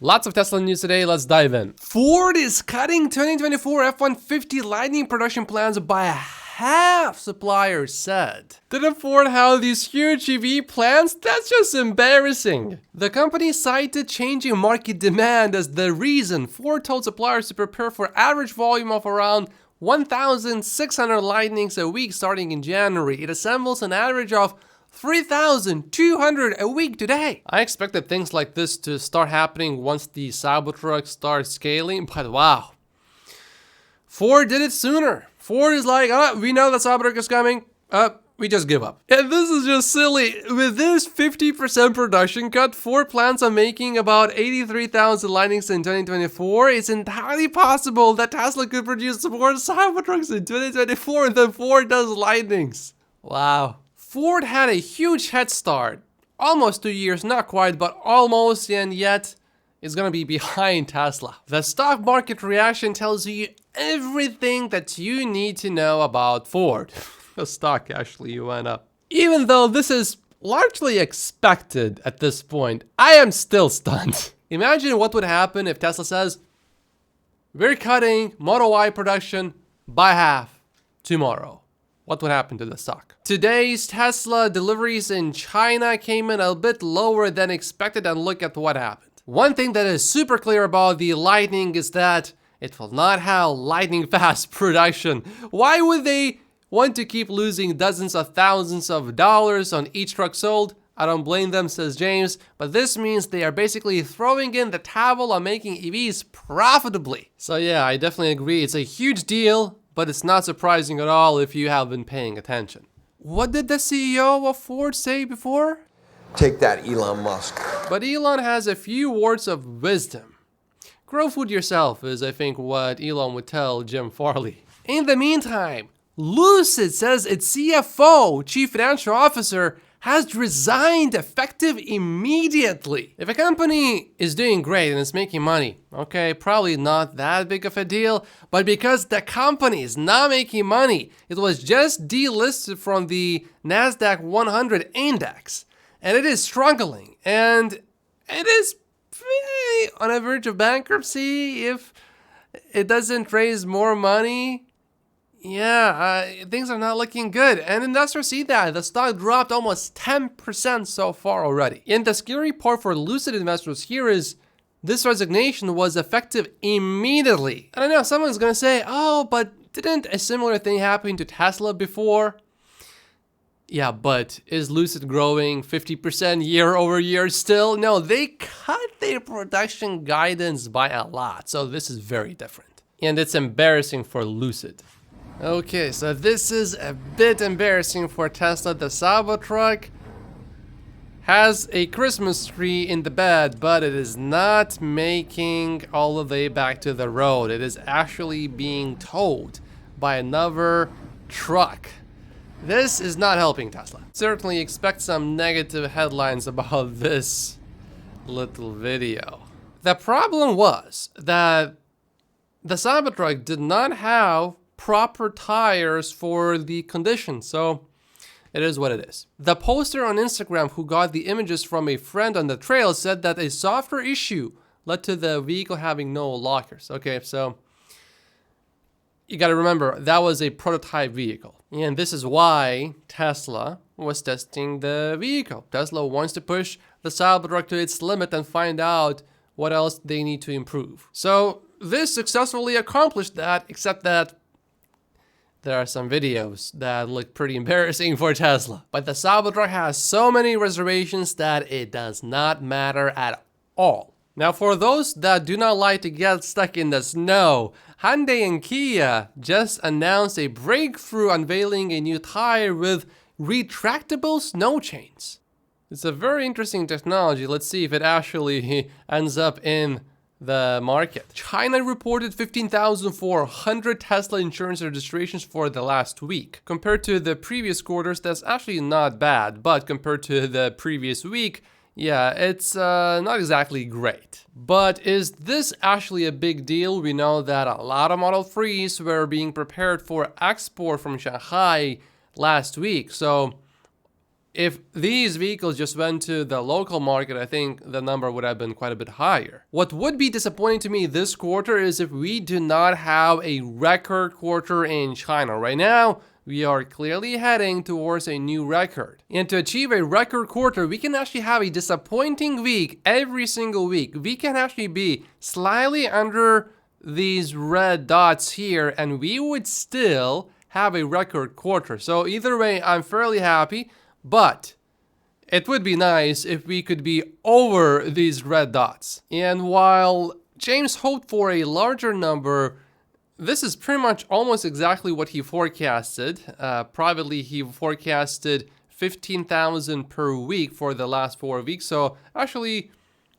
Lots of Tesla news today, let's dive in. Ford is cutting 2024 F-150 Lightning production plans by half, suppliers said. Didn't Ford have these huge EV plans? That's just embarrassing. The company cited changing market demand as the reason. Ford told suppliers to prepare for average volume of around 1,600 Lightnings a week starting in January. It assembles an average of 3,200 a week today. I expected things like this to start happening once the Cybertruck starts scaling, but wow. Ford did it sooner. Ford is like, we know that Cybertruck is coming. We just give up. And this is just silly. With this 50% production cut, Ford plans on making about 83,000 Lightnings in 2024. It's entirely possible that Tesla could produce more Cybertrucks in 2024 than Ford does Lightnings. Wow. Ford had a huge head start. Almost 2 years, not quite, but almost, and yet is gonna be behind Tesla. The stock market reaction tells you everything that you need to know about Ford. The stock actually went up. Even though this is largely expected at this point, I am still stunned. Imagine what would happen if Tesla says, we're cutting Model Y production by half tomorrow. What would happen to the stock? Today's Tesla deliveries in China came in a bit lower than expected, and look at what happened. One thing that is super clear about the Lightning is that it will not have lightning fast production. Why would they want to keep losing dozens of thousands of dollars on each truck sold? I don't blame them, says James, but this means they are basically throwing in the towel on making EVs profitably. So yeah, I definitely agree. It's a huge deal, but it's not surprising at all if you have been paying attention. What did the CEO of Ford say before? Take that, Elon Musk. But Elon has a few words of wisdom. Grow food yourself is, I think, what Elon would tell Jim Farley. In the meantime, Lucid says its CFO, Chief Financial Officer, has resigned effective immediately. If a company is doing great and it's making money, okay, probably not that big of a deal, but because the company is not making money, it was just delisted from the NASDAQ 100 index, and it is struggling, and it is on the verge of bankruptcy if it doesn't raise more money. Yeah, things are not looking good, and investors see that. The stock dropped almost 10% so far already. And the scary part for Lucid investors here is this resignation was effective immediately. And I know someone's gonna say, oh, but didn't a similar thing happen to Tesla before? Yeah, but is Lucid growing 50% year over year still? No, they cut their production guidance by a lot, so this is very different. And it's embarrassing for Lucid. Okay, so this is a bit embarrassing for Tesla. The Cybertruck has a Christmas tree in the bed, but it is not making all the way back to the road. It is actually being towed by another truck. This is not helping Tesla. Certainly expect some negative headlines about this little video. The problem was that the Cybertruck did not have proper tires for the condition, so it is what it is. The poster on Instagram who got the images from a friend on the trail said that a software issue led to the vehicle having no lockers. Okay, so you gotta remember that was a prototype vehicle, and this is why Tesla was testing the vehicle. Tesla wants to push the Cybertruck to its limit and find out what else they need to improve. So this successfully accomplished that, except that there are some videos that look pretty embarrassing for Tesla. But the Cybertruck has so many reservations that it does not matter at all. Now, for those that do not like to get stuck in the snow, Hyundai and Kia just announced a breakthrough unveiling a new tire with retractable snow chains. It's a very interesting technology. Let's see if it actually ends up in the market. China reported 15,400 Tesla insurance registrations for the last week. Compared to the previous quarters, that's actually not bad, but compared to the previous week, yeah, it's not exactly great. But is this actually a big deal? We know that a lot of Model 3s were being prepared for export from Shanghai last week, so if these vehicles just went to the local market, I think the number would have been quite a bit higher. What would be disappointing to me this quarter is if we do not have a record quarter in China. Right now, we are clearly heading towards a new record. And to achieve a record quarter, we can actually have a disappointing week every single week. We can actually be slightly under these red dots here, and we would still have a record quarter. So either way, I'm fairly happy, but it would be nice if we could be over these red dots. And while James hoped for a larger number, this is pretty much almost exactly what he forecasted. Privately, he forecasted 15,000 per week for the last 4 weeks. So actually,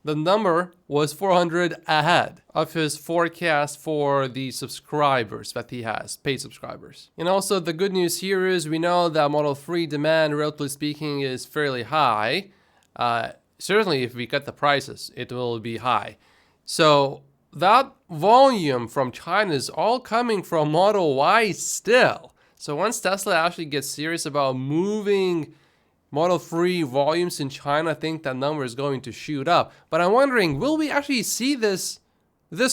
the number was 400 ahead of his forecast for the subscribers that he has, paid subscribers. And also the good news here is we know that Model 3 demand, relatively speaking, is fairly high. Certainly, if we cut the prices, it will be high. So that volume from China is all coming from Model Y still. So once Tesla actually gets serious about moving Model 3 volumes in China, I think that number is going to shoot up. But I'm wondering, will we actually see this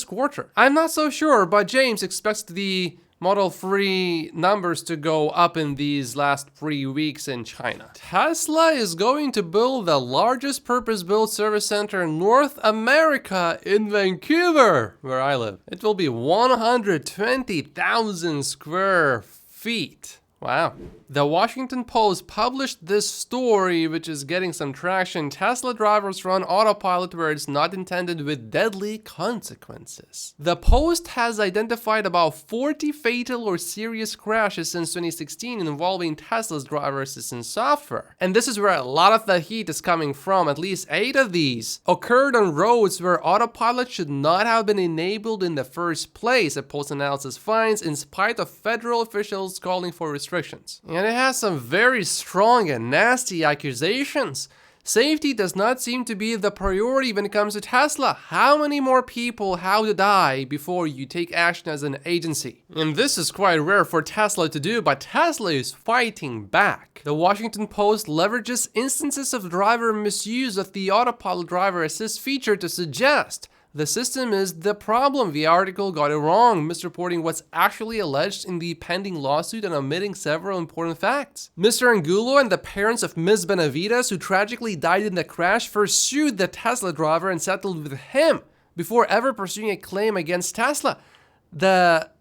quarter? I'm not so sure, but James expects the Model 3 numbers to go up in these last 3 weeks in China. Tesla is going to build the largest purpose-built service center in North America in Vancouver, where I live. It will be 120,000 square feet. Wow. The Washington Post published this story, which is getting some traction. Tesla drivers run autopilot where it's not intended with deadly consequences. The Post has identified about 40 fatal or serious crashes since 2016 involving Tesla's driver assistance software. And this is where a lot of the heat is coming from. At least 8 of these occurred on roads where autopilot should not have been enabled in the first place, a Post analysis finds, in spite of federal officials calling for restrictions. And it has some very strong and nasty accusations. Safety does not seem to be the priority when it comes to Tesla. How many more people have to die before you take action as an agency? And this is quite rare for Tesla to do, but Tesla is fighting back. The Washington Post leverages instances of driver misuse of the Autopilot driver assist feature to suggest the system is the problem. The article got it wrong, misreporting what's actually alleged in the pending lawsuit and omitting several important facts. Mr. Angulo and the parents of Ms. Benavides, who tragically died in the crash, first sued the Tesla driver and settled with him before ever pursuing a claim against Tesla. The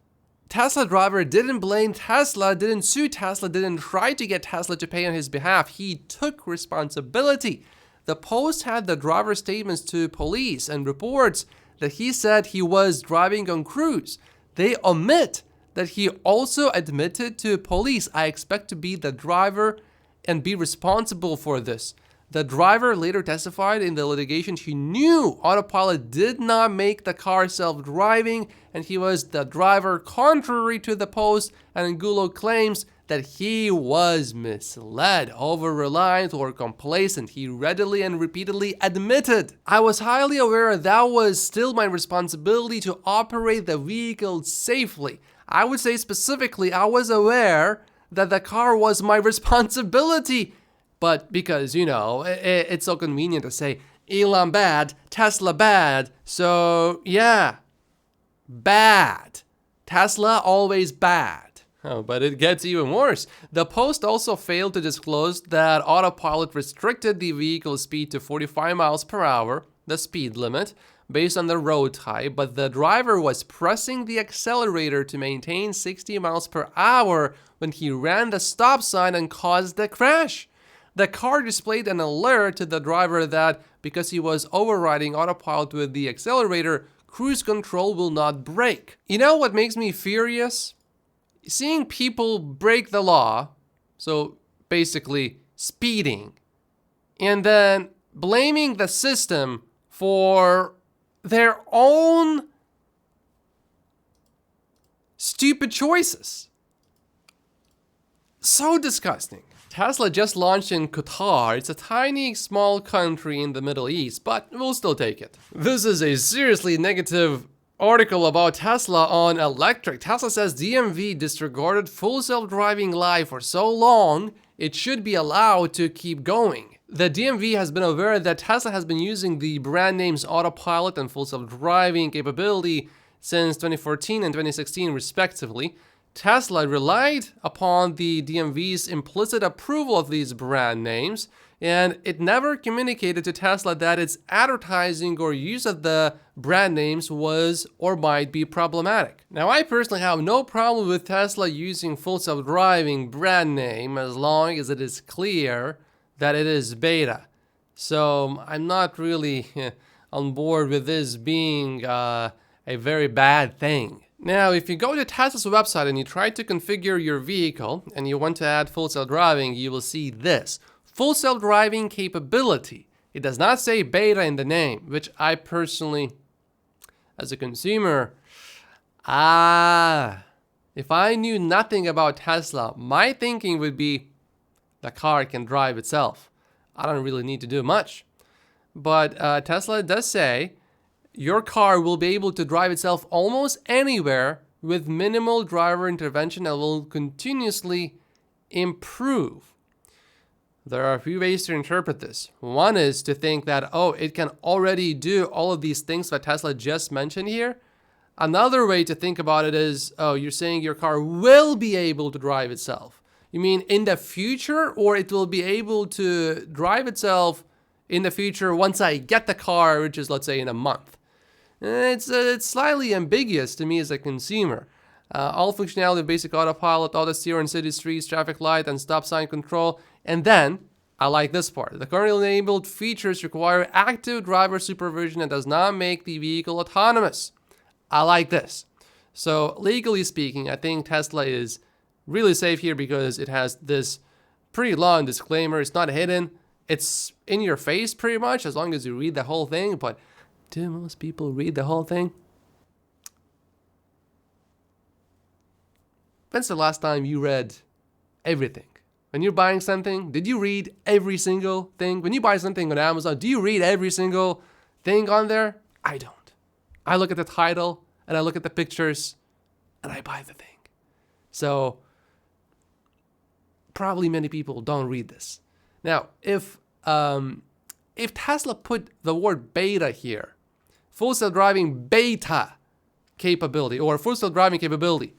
Tesla driver didn't blame Tesla, didn't sue Tesla, didn't try to get Tesla to pay on his behalf. He took responsibility. The Post had the driver's statements to police and reports that he said he was driving on cruise. They omit that he also admitted to police, "I expect to be the driver and be responsible for this." The driver later testified in the litigation he knew Autopilot did not make the car self-driving and he was the driver, contrary to the Post, and Angulo claims that he was misled, over-reliant, or complacent. He readily and repeatedly admitted, "I was highly aware that was still my responsibility to operate the vehicle safely. I would say specifically, I was aware that the car was my responsibility." But because, it's so convenient to say, Elon bad, Tesla bad, so yeah, bad. Tesla always bad. Oh, but it gets even worse. The Post also failed to disclose that Autopilot restricted the vehicle's speed to 45 miles per hour, the speed limit, based on the road type, but the driver was pressing the accelerator to maintain 60 miles per hour when he ran the stop sign and caused the crash. The car displayed an alert to the driver that because he was overriding Autopilot with the accelerator, cruise control will not break. You know what makes me furious? Seeing people break the law, so basically speeding, and then blaming the system for their own stupid choices. So disgusting. Tesla just launched in Qatar. It's a tiny, small country in the Middle East, but we'll still take it. This is a seriously negative article about Tesla on electric. Tesla says DMV disregarded full self-driving life for so long, it should be allowed to keep going. The DMV has been aware that Tesla has been using the brand names Autopilot and full self-driving capability since 2014 and 2016 respectively. Tesla relied upon the DMV's implicit approval of these brand names, and it never communicated to Tesla that its advertising or use of the brand names was or might be problematic. Now, I personally have no problem with Tesla using full self-driving brand name as long as it is clear that it is beta. So I'm not really on board with this being a very bad thing. Now, if you go to Tesla's website and you try to configure your vehicle and you want to add full self-driving, you will see this. Full self-driving capability. It does not say beta in the name, which I personally, as a consumer, if I knew nothing about Tesla, my thinking would be the car can drive itself. I don't really need to do much. But Tesla does say your car will be able to drive itself almost anywhere with minimal driver intervention and will continuously improve. There are a few ways to interpret this. One is to think that, oh, it can already do all of these things that Tesla just mentioned here. Another way to think about it is, oh, you're saying your car will be able to drive itself. You mean in the future, or it will be able to drive itself in the future once I get the car, which is, let's say, in a month? It's slightly ambiguous to me as a consumer. All functionality of basic autopilot, auto steer on city streets, traffic light, and stop sign control. And then, I like this part. The currently enabled features require active driver supervision and does not make the vehicle autonomous. I like this. So, legally speaking, I think Tesla is really safe here because it has this pretty long disclaimer. It's not hidden. It's in your face pretty much as long as you read the whole thing. But do most people read the whole thing? When's the last time you read everything? When you're buying something, did you read every single thing? When you buy something on Amazon, do you read every single thing on there? I don't. I look at the title and I look at the pictures and I buy the thing. So probably many people don't read this. Now, if Tesla put the word beta here, full self-driving beta capability, or full self-driving capability,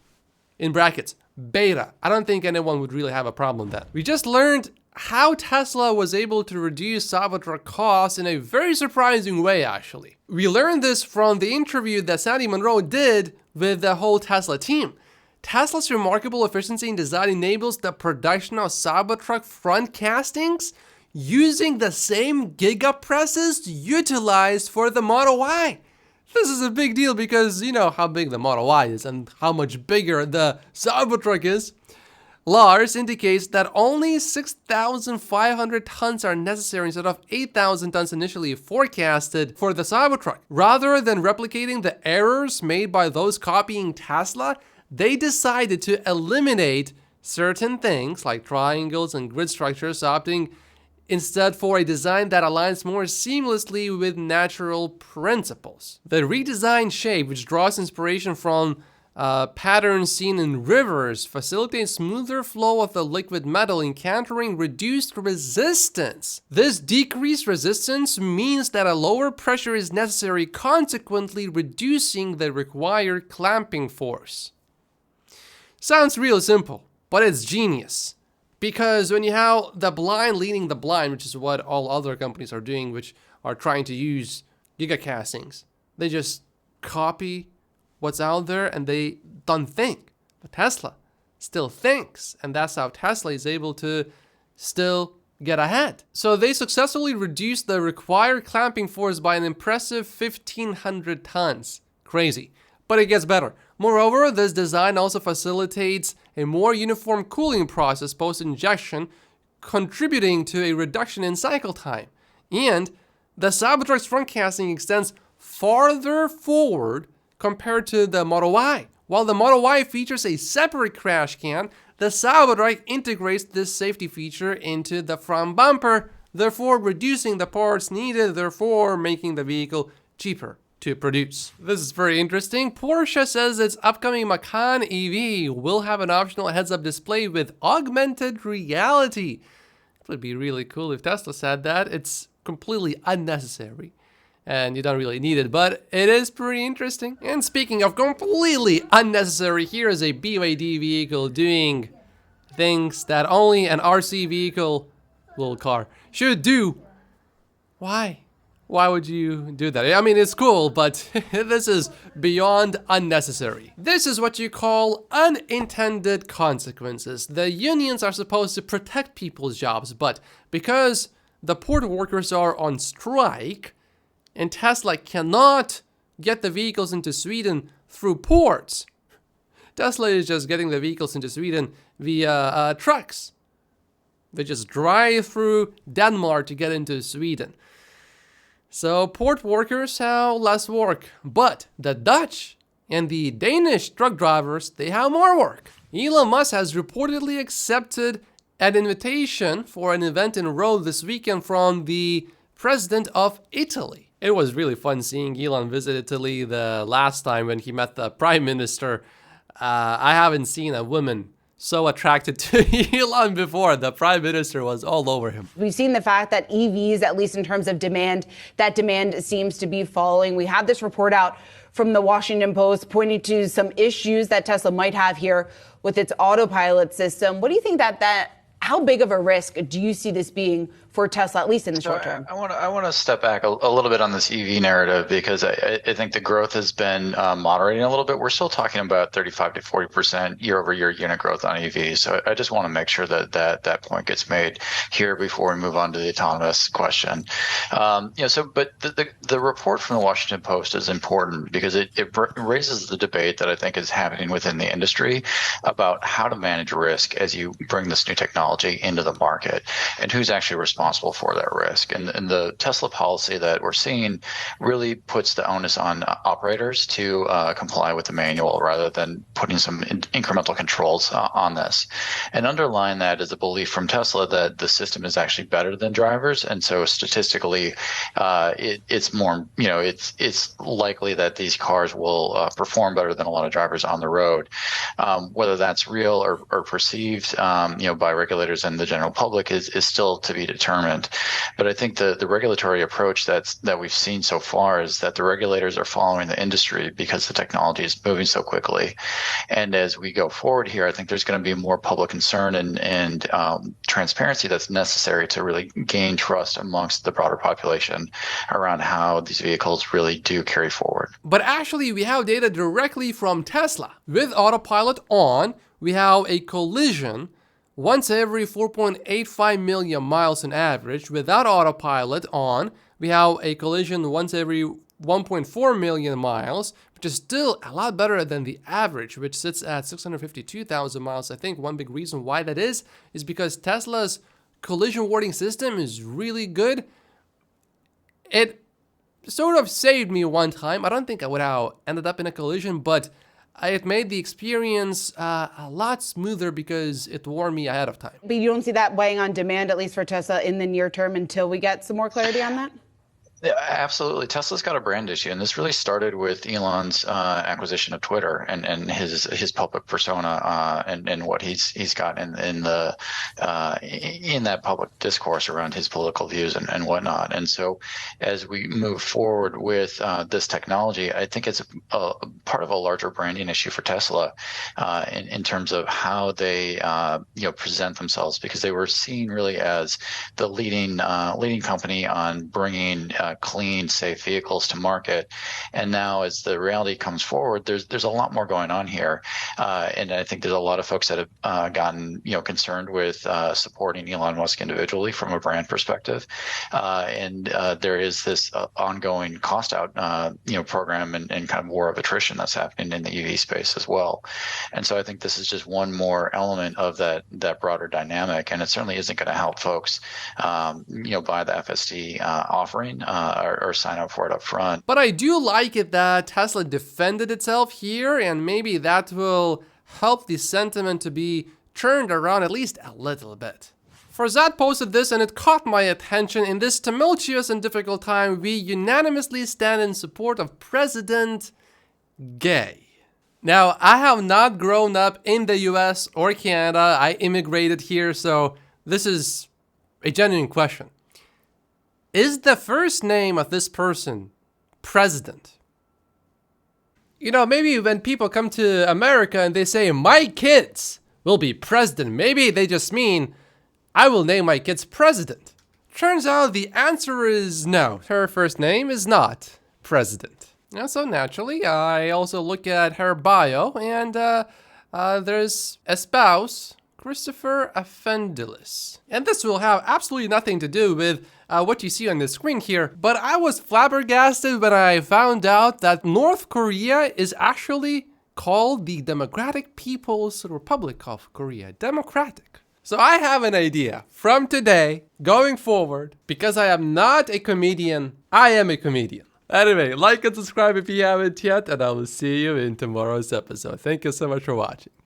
in brackets, beta, I don't think anyone would really have a problem with that. We just learned how Tesla was able to reduce Cybertruck costs in a very surprising way, actually. We learned this from the interview that Sandy Munro did with the whole Tesla team. Tesla's remarkable efficiency in design enables the production of Cybertruck front castings using the same gigapresses utilized for the Model Y. This is a big deal because you know how big the Model Y is and how much bigger the Cybertruck is. Lars indicates that only 6,500 tons are necessary instead of 8,000 tons initially forecasted for the Cybertruck. Rather than replicating the errors made by those copying Tesla, they decided to eliminate certain things like triangles and grid structures, opting instead for a design that aligns more seamlessly with natural principles. The redesigned shape, which draws inspiration from patterns seen in rivers, facilitates smoother flow of the liquid metal, encountering reduced resistance. This decreased resistance means that a lower pressure is necessary, consequently reducing the required clamping force. Sounds real simple, but it's genius. Because when you have the blind leading the blind, which is what all other companies are doing, which are trying to use gigacastings, they just copy what's out there and they don't think. But Tesla still thinks, and that's how Tesla is able to still get ahead. So they successfully reduced the required clamping force by an impressive 1,500 tons. Crazy. But it gets better. Moreover, this design also facilitates a more uniform cooling process post-injection, contributing to a reduction in cycle time. And the Cybertruck's front casting extends farther forward compared to the Model Y. While the Model Y features a separate crash can, the Cybertruck integrates this safety feature into the front bumper, therefore reducing the parts needed, therefore making the vehicle cheaper to produce. This is very interesting. Porsche says its upcoming Macan EV will have an optional heads-up display with augmented reality. It would be really cool if Tesla said that. It's completely unnecessary and you don't really need it, but it is pretty interesting. And speaking of completely unnecessary, here is a BYD vehicle doing things that only an RC vehicle, little car, should do. Why? Why would you do that? I mean, it's cool, but this is beyond unnecessary. This is what you call unintended consequences. The unions are supposed to protect people's jobs, but because the port workers are on strike and Tesla cannot get the vehicles into Sweden through ports, Tesla is just getting the vehicles into Sweden via trucks. They just drive through Denmark to get into Sweden. So port workers have less work, but the Dutch and the Danish truck drivers, they have more work. Elon Musk has reportedly accepted an invitation for an event in Rome this weekend from the president of Italy. It was really fun seeing Elon visit Italy the last time when he met the prime minister. I haven't seen a woman so attracted to Elon before. The prime minister was all over him. We've seen the fact that EVs, at least in terms of demand, that demand seems to be falling. We have this report out from the Washington Post pointing to some issues that Tesla might have here with its Autopilot system. What do you think how big of a risk do you see this being for Tesla, at least in the short term? I want to step back a little bit on this EV narrative because I think the growth has been moderating a little bit. We're still talking about 35 to 40% year-over-year unit growth on EVs. So I just want to make sure that point gets made here before we move on to the autonomous question. But the report from the Washington Post is important because it raises the debate that I think is happening within the industry about how to manage risk as you bring this new technology into the market and who's actually responsible for that risk. And the Tesla policy that we're seeing really puts the onus on operators to comply with the manual rather than putting some incremental controls on this. And underlying that is a belief from Tesla that the system is actually better than drivers. And so statistically, it's more, it's likely that these cars will perform better than a lot of drivers on the road. Whether that's real or perceived, by regulators and the general public is still to be determined. But I think the regulatory approach that we've seen so far is that the regulators are following the industry because the technology is moving so quickly. And as we go forward here, I think there's going to be more public concern and transparency that's necessary to really gain trust amongst the broader population around how these vehicles really do carry forward. But actually, we have data directly from Tesla. With Autopilot on, we have a collision once every 4.85 million miles on average. Without Autopilot on, we have a collision once every 1.4 million miles, which is still a lot better than the average, which sits at 652,000 miles. I think one big reason why that is because Tesla's collision warning system is really good. It sort of saved me one time. I don't think I would have ended up in a collision, but it made the experience a lot smoother because it warned me ahead of time. But you don't see that weighing on demand, at least for Tesla, in the near term until we get some more clarity on that? Yeah, absolutely. Tesla's got a brand issue, and this really started with Elon's acquisition of Twitter and his public persona and what he's got in that public discourse around his political views and whatnot. And so, as we move forward with this technology, I think it's a part of a larger branding issue for Tesla in terms of how they present themselves, because they were seen really as the leading company on bringing clean, safe vehicles to market. And now as the reality comes forward, there's a lot more going on here. And I think there's a lot of folks that have gotten concerned with supporting Elon Musk individually from a brand perspective. And there is this ongoing cost out program and kind of war of attrition that's happening in the EV space as well. And so I think this is just one more element of that broader dynamic. And it certainly isn't going to help folks buy the FSD offering or sign up for it up front. But I do like it that Tesla defended itself here, and maybe that will help the sentiment to be turned around at least a little bit. Farzad posted this and it caught my attention. In this tumultuous and difficult time, we unanimously stand in support of President Gay. Now, I have not grown up in the US or Canada. I immigrated here, so this is a genuine question. Is the first name of this person President? You know, maybe when people come to America and they say, my kids will be president, maybe they just mean, I will name my kids President. Turns out the answer is no. Her first name is not President. And so naturally, I also look at her bio, and there's a spouse, Christopher Afendilis. And this will have absolutely nothing to do with what you see on the screen here, but I was flabbergasted when I found out that North Korea is actually called the Democratic People's Republic of Korea. Democratic. So I have an idea. From today, going forward, because I am not a comedian, I am a comedian. Anyway, like and subscribe if you haven't yet, and I will see you in tomorrow's episode. Thank you so much for watching.